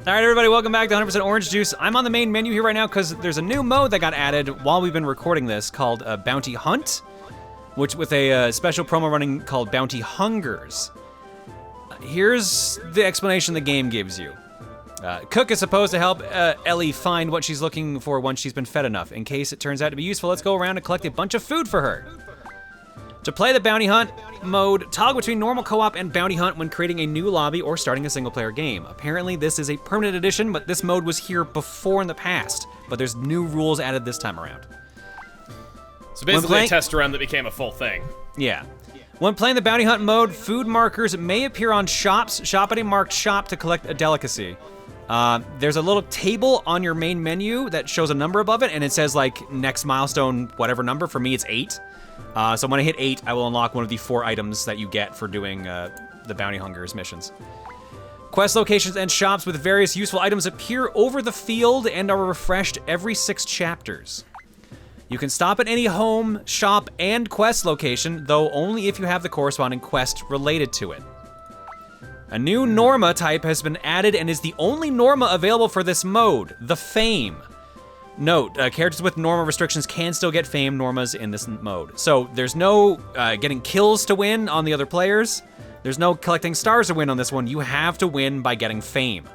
All right, everybody, welcome back to 100% Orange Juice. I'm on the main menu here right now because there's a new mode that got added while we've been recording this called Bounty Hunt, which with a special promo running called Bounty Hungers. Here's the explanation the game gives you. Cook is supposed to help Ellie find what she's looking for once she's been fed enough. In case it turns out to be useful, let's go around and collect a bunch of food for her. To play the Bounty Hunt mode, toggle between normal co-op and Bounty Hunt when creating a new lobby or starting a single-player game. Apparently, this is a permanent addition, but this mode was here before in the past. But there's new rules added this time around. So basically a test run that became a full thing. Yeah. When playing the Bounty Hunt mode, food markers may appear on shops. Shop at a marked shop to collect a delicacy. There's a little table on your main menu that shows a number above it, and it says, like, next milestone, whatever number. For me, it's 8. So when I hit 8, I will unlock one of the 4 items that you get for doing the Bounty Hungers missions. Quest locations and shops with various useful items appear over the field and are refreshed every 6 chapters. You can stop at any home, shop, and quest location, though only if you have the corresponding quest related to it. A new Norma type has been added and is the only Norma available for this mode, the Fame. Note, characters with Norma restrictions can still get Fame Normas in this mode. So there's no getting kills to win on the other players. There's no collecting stars to win on this one. You have to win by getting Fame.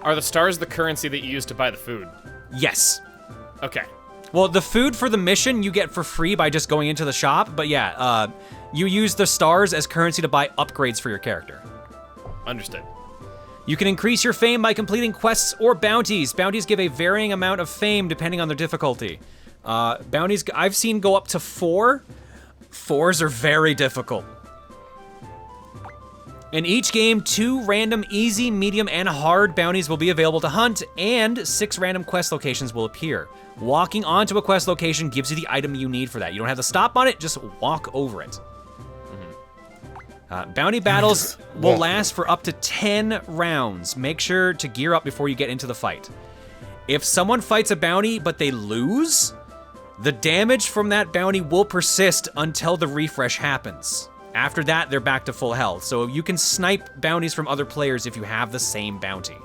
Are the stars the currency that you use to buy the food? Yes. Okay. Well, the food for the mission you get for free by just going into the shop, but yeah, you use the stars as currency to buy upgrades for your character. Understood. You can increase your fame by completing quests or bounties. Bounties give a varying amount of fame depending on their difficulty. Bounties I've seen go up to 4. 4s are very difficult. In each game, 2 random easy, medium, and hard bounties will be available to hunt, and 6 random quest locations will appear. Walking onto a quest location gives you the item you need for that. You don't have to stop on it, just walk over it. Bounty battles will last for up to 10 rounds. Make sure to gear up before you get into the fight. If someone fights a bounty but they lose, the damage from that bounty will persist until the refresh happens. After that, they're back to full health. So you can snipe bounties from other players if you have the same bounty.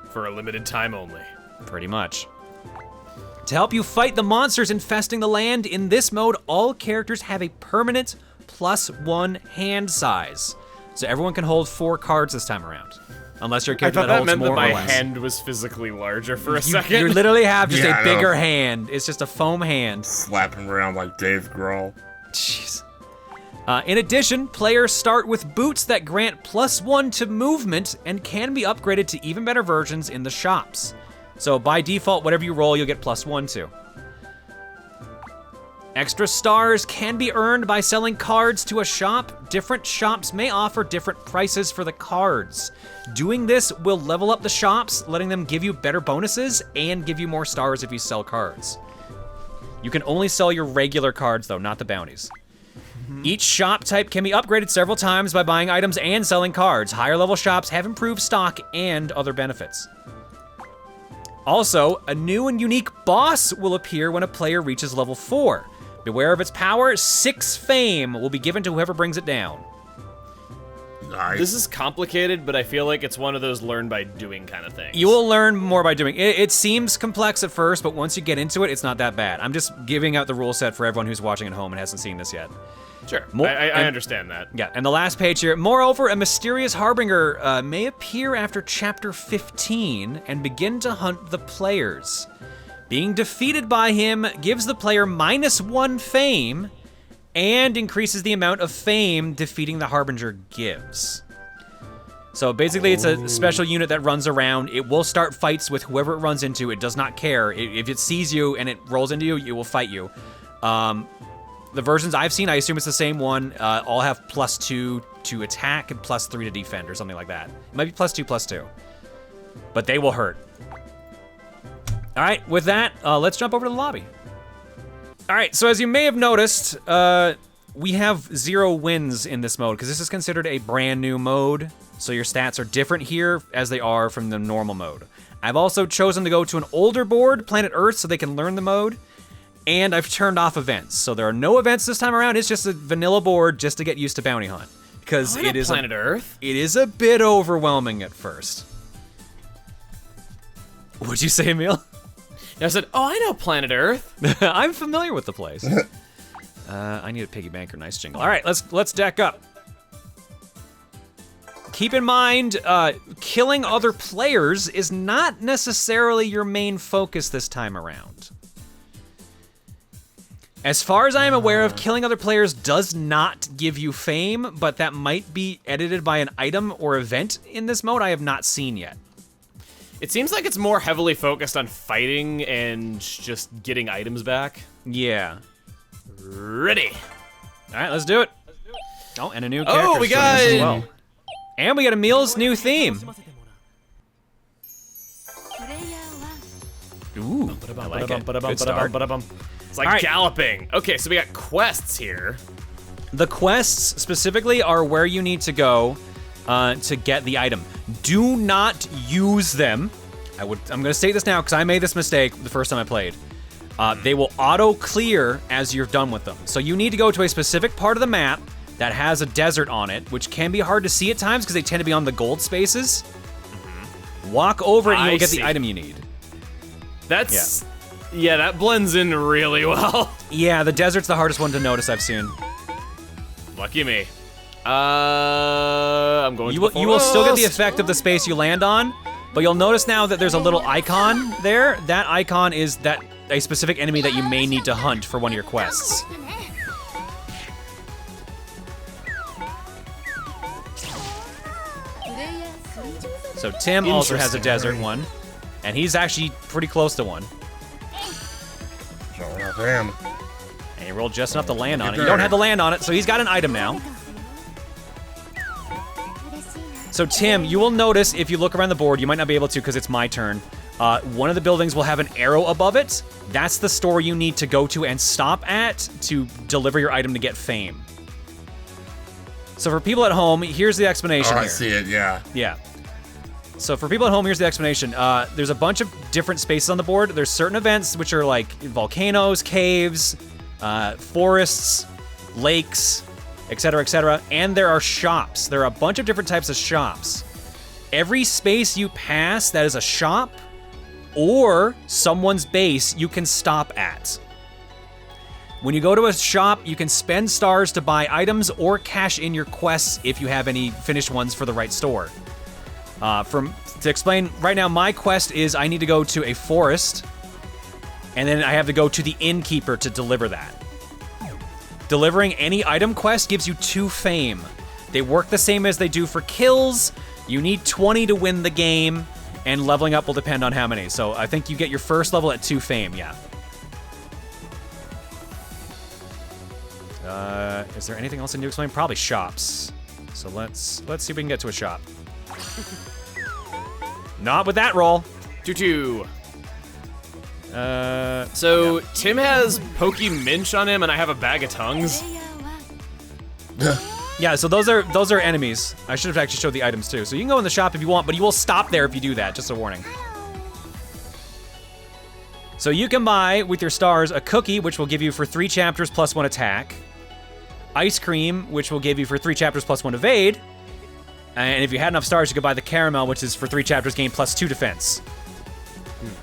For a limited time only. Pretty much. To help you fight the monsters infesting the land, in this mode, all characters have a permanent +1 hand size. So everyone can hold 4 cards this time around. Unless your character that holds more or less. I thought that meant that my hand was physically larger for a second. You literally have just a bigger hand. It's just a foam hand. Slapping around like Dave Grohl. Jeez. In addition, players start with boots that grant +1 to movement and can be upgraded to even better versions in the shops. So by default, whatever you roll, you'll get +1 to. Extra stars can be earned by selling cards to a shop. Different shops may offer different prices for the cards. Doing this will level up the shops, letting them give you better bonuses and give you more stars if you sell cards. You can only sell your regular cards though, not the bounties. Each shop type can be upgraded several times by buying items and selling cards. Higher level shops have improved stock and other benefits. Also, a new and unique boss will appear when a player reaches level 4. Beware of its power, 6 fame will be given to whoever brings it down. Nice. This is complicated, but I feel like it's one of those learn by doing kind of things. You will learn more by doing it. It seems complex at first, but once you get into it, it's not that bad. I'm just giving out the rule set for everyone who's watching at home and hasn't seen this yet. Sure, I understand that. Yeah, and the last page here. Moreover, a mysterious harbinger may appear after chapter 15 and begin to hunt the players. Being defeated by him gives the player -1 fame and increases the amount of fame defeating the harbinger gives. So basically it's a special unit that runs around. It will start fights with whoever it runs into. It does not care. If it sees you and it rolls into you, it will fight you. The versions I've seen, I assume it's the same one, all have +2 to attack and +3 to defend or something like that. It might be +2/+2. But they will hurt. All right, with that, let's jump over to the lobby. All right, so as you may have noticed, we have 0 wins in this mode because this is considered a brand new mode. So your stats are different here as they are from the normal mode. I've also chosen to go to an older board, Planet Earth, so they can learn the mode. And I've turned off events. So there are no events this time around. It's just a vanilla board just to get used to Bounty Hunt. Because it is Planet Earth. It is a bit overwhelming at first. What'd you say, Emil? I said, oh, I know planet Earth. I'm familiar with the place. I need a piggy banker. Nice jingle. All right, let's deck up. Keep in mind, killing other players is not necessarily your main focus this time around. As far as I am aware of, killing other players does not give you fame, but that might be edited by an item or event in this mode I have not seen yet. It seems like it's more heavily focused on fighting and just getting items back. Yeah. Ready. All right, let's do it. Oh, and a new character. Oh, we got as well. And we got Emil's new theme. Ooh, I like it. Good start. It's like All right. galloping. Okay, so we got quests here. The quests specifically are where you need to go to get the item. Do not use them. I'm gonna say this now because I made this mistake the first time I played. They will auto clear as you're done with them. So you need to go to a specific part of the map that has a desert on it, which can be hard to see at times because they tend to be on the gold spaces. Walk over it and you'll get the item you need. That's, yeah, that blends in really well. Yeah, the desert's the hardest one to notice I've seen. Lucky me. I'm going You to the will still get the forest. effect of the space you land on, but you'll notice now that there's a little icon there. That icon is a specific enemy that you may need to hunt for one of your quests. So Tim also has a desert one, and he's actually pretty close to one. Oh, damn. And he rolled just enough to land on it. You don't have to land on it, so he's got an item now. So Tim, you will notice if you look around the board, you might not be able to because it's my turn. One of the buildings will have an arrow above it. That's the store you need to go to and stop at to deliver your item to get fame. So for people at home, here's the explanation Oh, here. I see it, yeah. Yeah. So for people at home, here's the explanation. There's a bunch of different spaces on the board. There's certain events which are like volcanoes, caves, forests, lakes, etc., etc. And there are shops. There are a bunch of different types of shops. Every space you pass that is a shop or someone's base, you can stop at. When you go to a shop, you can spend stars to buy items or cash in your quests if you have any finished ones for the right store. To explain, right now my quest is I need to go to a forest, and then I have to go to the innkeeper to deliver that. Delivering any item quest gives you 2 fame. They work the same as they do for kills. You need 20 to win the game, and leveling up will depend on how many. So I think you get your first level at 2 fame, yeah. Is there anything else I need to explain? Probably shops. So let's see if we can get to a shop. Not with that roll. 2-2. Uh, So Tim has Pokey Minch on him, and I have a bag of tongues. yeah, so those are enemies. I should have actually showed the items too. So you can go in the shop if you want, but you will stop there if you do that, just a warning. So you can buy, with your stars, a cookie, which will give you for 3 chapters plus 1 attack. Ice cream, which will give you for 3 chapters plus 1 evade. And if you had enough stars, you could buy the caramel, which is for 3 chapters gain plus 2 defense.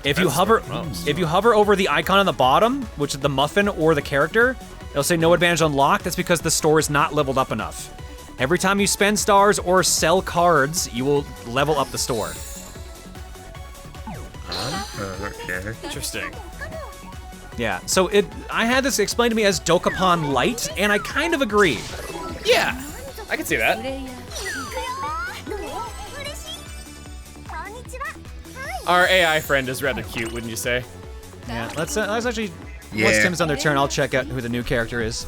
If you hover over the icon on the bottom, which is the muffin or the character, it'll say no advantage unlocked. That's because the store is not leveled up enough. Every time you spend stars or sell cards, you will level up the store. Okay. Interesting. Yeah, so I had this explained to me as Dokapon Light, and I kind of agree. Yeah, I can see that. Our AI friend is rather cute, wouldn't you say? Yeah, let's actually, Yeah. once Tim's on their turn, I'll check out who the new character is.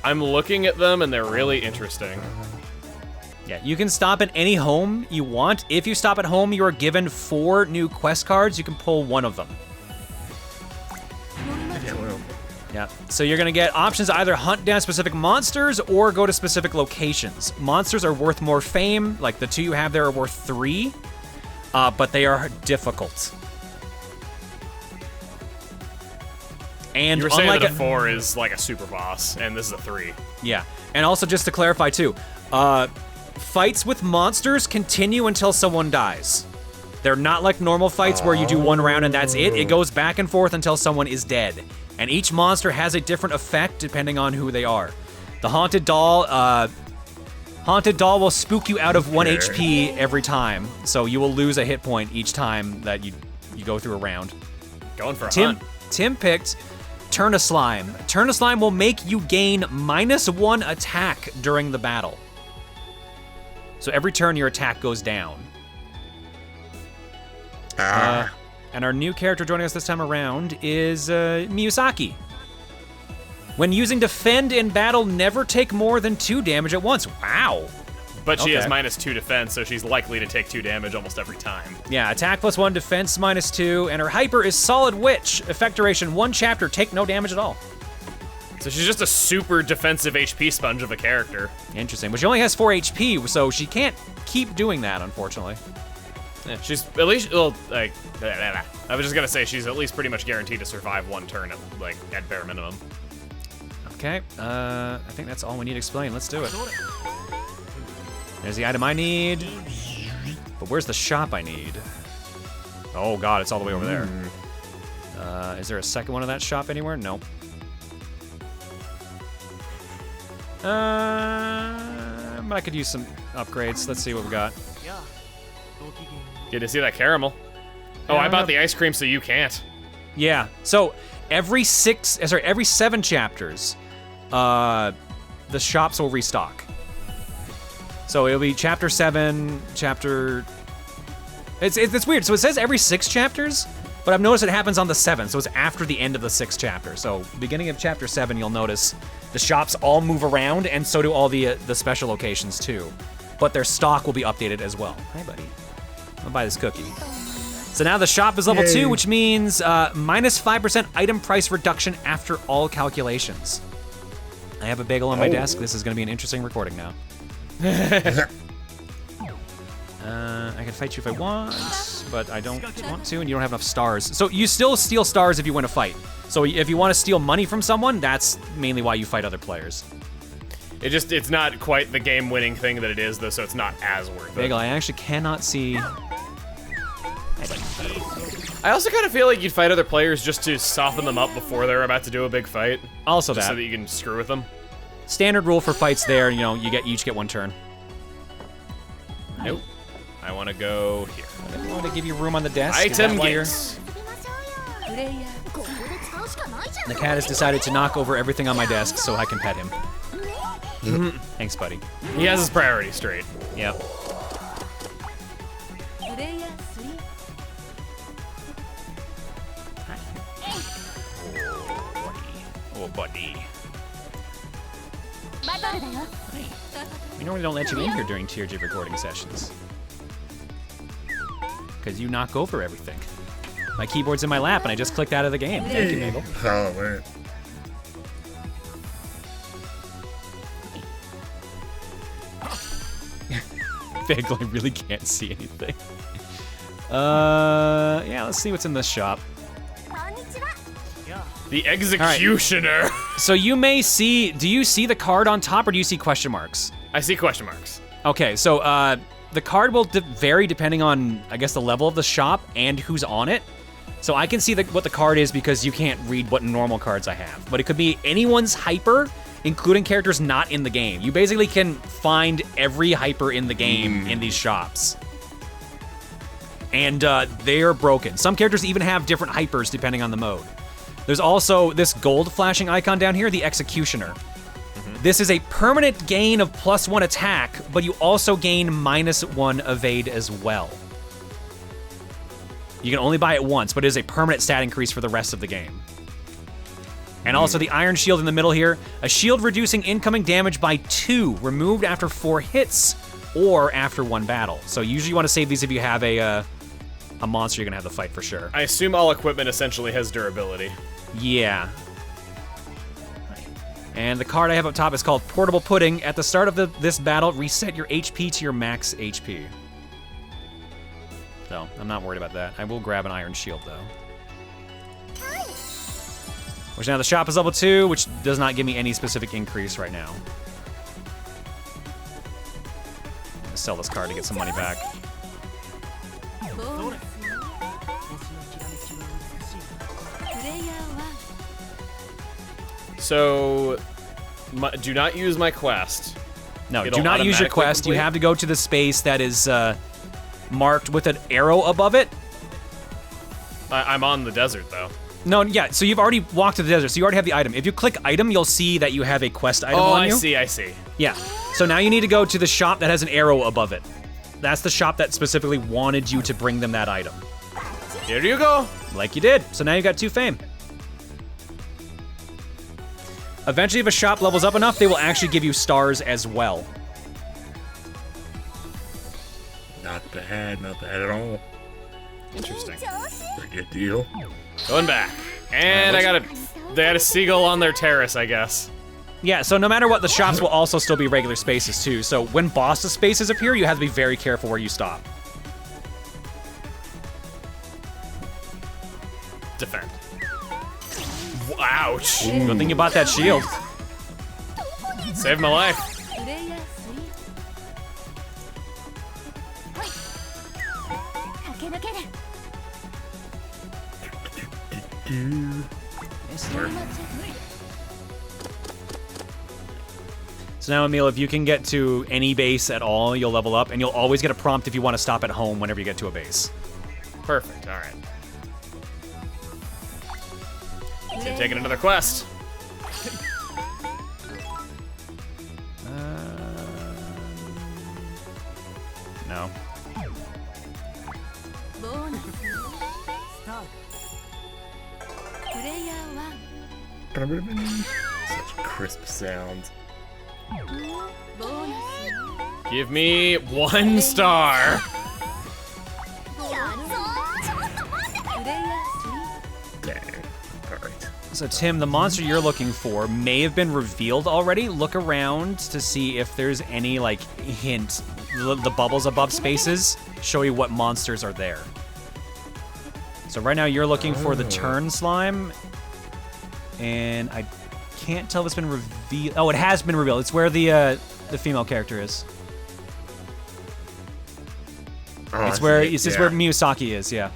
I'm looking at them, and they're really interesting. Yeah, you can stop at any home you want. If you stop at home, you are given 4 new quest cards. You can pull 1 of them. Yeah, so you're gonna get options to either hunt down specific monsters or go to specific locations. Monsters are worth more fame, like the 2 you have there are worth 3, but they are difficult. And You were saying unlike that a 4 is like a super boss, and this is a 3. yeah, and also just to clarify too, fights with monsters continue until someone dies. They're not like normal fights where you do one round and that's it. It goes back and forth until someone is dead. And each monster has a different effect depending on who they are. The Haunted Doll will spook you out of 1 HP every time. So you will lose a hit point each time that you go through a round. Going for a hunt. Tim picked Turn-a-Slime. Turn-a-Slime will make you gain -1 attack during the battle. So every turn your attack goes down. And our new character joining us this time around is Miyazaki. When using Defend in battle, never take more than 2 damage at once. Wow. But she has Okay. -2 defense, so she's likely to take 2 damage almost every time. Yeah, attack +1, defense -2, and her hyper is Solid Witch. Effect duration 1 chapter, take no damage at all. So she's just a super defensive HP sponge of a character. Interesting, but she only has 4 HP, so she can't keep doing that, unfortunately. Yeah, she's at least, well, like, I was just gonna say she's at least pretty much guaranteed to survive 1 turn at bare minimum. Okay, I think that's all we need to explain. Let's do it. There's the item I need. But where's the shop I need? Oh god, it's all the way over there. Is there a second one of that shop anywhere? Nope. But I could use some upgrades. Let's see what we got. Good to see that caramel. Oh, I bought the ice cream so you can't. Yeah. So every 7 chapters, the shops will restock. So it'll be chapter 7, chapter. It's weird. So it says every 6 chapters, but I've noticed it happens on the 7th. So it's after the end of the 6th chapter. So beginning of chapter 7, you'll notice the shops all move around, and so do all the special locations too. But their stock will be updated as well. Hi, buddy. I'll buy this cookie. So now the shop is level 2, which means -5% item price reduction after all calculations. I have a bagel on my desk. This is going to be an interesting recording now. I can fight you if I want, but I don't want to, and you don't have enough stars. So you still steal stars if you win a fight. So if you want to steal money from someone, that's mainly why you fight other players. It's not quite the game-winning thing that it is, though, so it's not as worth it. Bagel, I actually cannot see. I also kind of feel like you'd fight other players just to soften them up before they're about to do a big fight. Also Just that. so that you can screw with them. Standard rule for fights there, you know, you each get 1 turn. Nope. I want to go here. I want to give you room on the desk. Is Item that why gifts. The cat has decided to knock over everything on my desk so I can pet him. Thanks, buddy. He has his priorities straight. Yep. Oh, buddy. We normally don't let you in here during TRG recording sessions. Because you knock over everything. My keyboard's in my lap and I just clicked out of the game. Thank you, Mabel. Oh, wait. Bagel, I really can't see anything. Yeah, let's see what's in this shop. The Executioner. So you may see, do you see the card on top or do you see question marks? I see question marks. Okay, so the card will vary depending on, I guess, the level of the shop and who's on it. So I can see what the card is because you can't read what normal cards I have. But it could be anyone's hyper, including characters not in the game. You basically can find every hyper in the game in these shops. And they are broken. Some characters even have different hypers depending on the mode. There's also this gold flashing icon down here, the Executioner. This is a permanent gain of +1 attack, but you also gain -1 evade as well. You can only buy it once, but it is a permanent stat increase for the rest of the game. And also the Iron Shield in the middle here, a shield reducing incoming damage by 2, removed after 4 hits or after 1 battle. So usually you want to save these if you have a monster you're gonna have to fight for sure. I assume all equipment essentially has durability. Yeah. And the card I have up top is called Portable Pudding. At the start of this battle, reset your HP to your max HP. So, I'm not worried about that. I will grab an Iron Shield, though. Which now the shop is level 2, which does not give me any specific increase right now. sell this card to get some money back. So, do not use my quest. No, It'll do not use your automatically quest. You complete? have to go to the space that is marked with an arrow above it. I'm on the desert, though. No, yeah, so you've already walked to the desert, so you already have the item. If you click item, you'll see that you have a quest item Oh, on you. I see. Yeah, so now you need to go to the shop that has an arrow above it. That's the shop that specifically wanted you to bring them that item. Here you go. Like you did. So now you got 2 fame. Eventually, if a shop levels up enough, they will actually give you stars as well. Not bad at all. Interesting. Pretty good deal. Going back. And they had a seagull on their terrace, I guess. Yeah, so no matter what, the shops will also still be regular spaces too. So when boss spaces appear, you have to be very careful where you stop. Defend. Ouch. Good thing you bought that shield. Saved my life. So now, Emil, if you can get to any base at all, you'll level up, and you'll always get a prompt if you want to stop at home whenever you get to a base. Perfect. All right. So taking another quest. No. Such crisp sounds. Give me 1 star. Dang. Alright. So, Tim, the monster you're looking for may have been revealed already. Look around to see if there's any, like, hint. The bubbles above spaces show you what monsters are there. So right now you're looking for the turn slime, and I can't tell if it's been revealed. Oh, it has been revealed. It's where the female character is. Oh, It's I where see. it's just Yeah. where Miyazaki is. Yeah.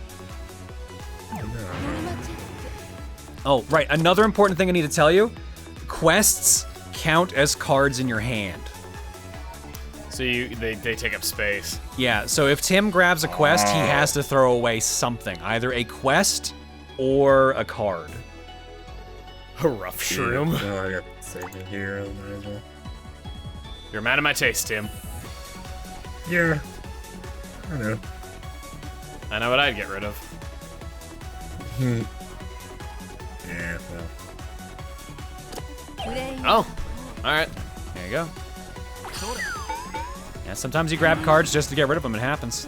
Oh, right. Another important thing I need to tell you: quests count as cards in your hand. So they take up space. Yeah, so if Tim grabs a quest, he has to throw away something, either a quest or a card. A rough shroom. Oh, I got saving here. Might as well. You're a man of my taste, Tim. Yeah. I know. I know what I'd get rid of. Yeah, well. Oh, all right. There you go. Yeah, sometimes you grab cards just to get rid of them. It happens.